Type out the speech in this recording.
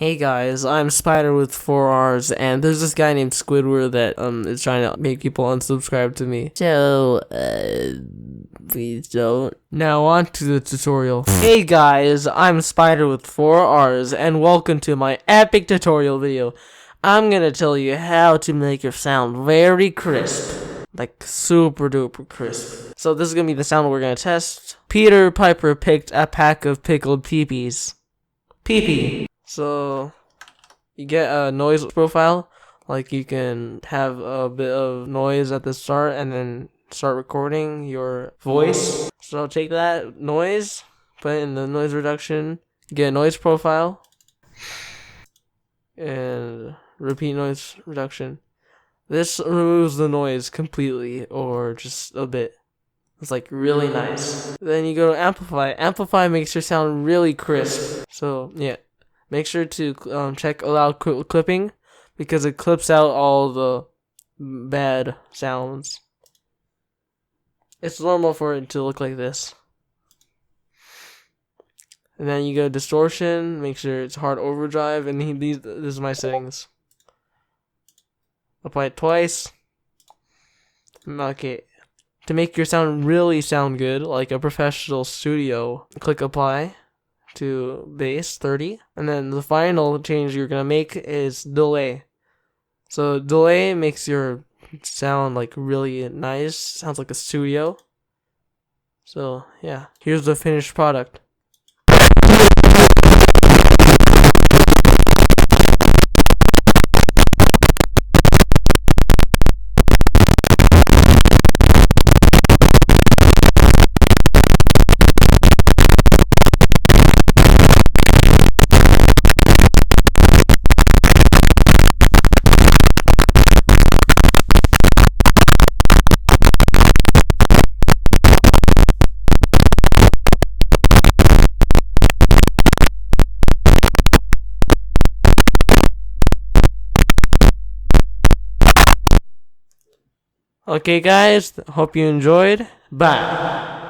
Hey guys, I'm Spider with 4 Rs, and there's this guy named Squidward that is trying to make people unsubscribe to me. So, please don't. Now on to the tutorial. Hey guys, I'm Spider with 4 Rs, and welcome to my epic tutorial video. I'm gonna tell you how to make your sound very crisp. Like super duper crisp. So this is gonna be the sound we're gonna test. Peter Piper picked a pack of pickled peepees. Pee-pee. So, you get a noise profile, like you can have a bit of noise at the start and then start recording your voice. So take that noise, put it in the noise reduction, get a noise profile, and repeat noise reduction. This removes the noise completely, or just a bit. It's like really nice. Then you go to amplify. Amplify makes your sound really crisp. So yeah. Make sure to check allow clipping because it clips out all the bad sounds. It's normal for it to look like this. And then you go distortion, make sure it's hard overdrive, and this is my settings. Apply it twice. Okay. To make your sound really sound good, like a professional studio, click apply to bass 30, and then the final change you're gonna make is delay. So delay makes your sound like really nice, sounds like a studio. So yeah, here's the finished product. Okay guys, hope you enjoyed. Bye.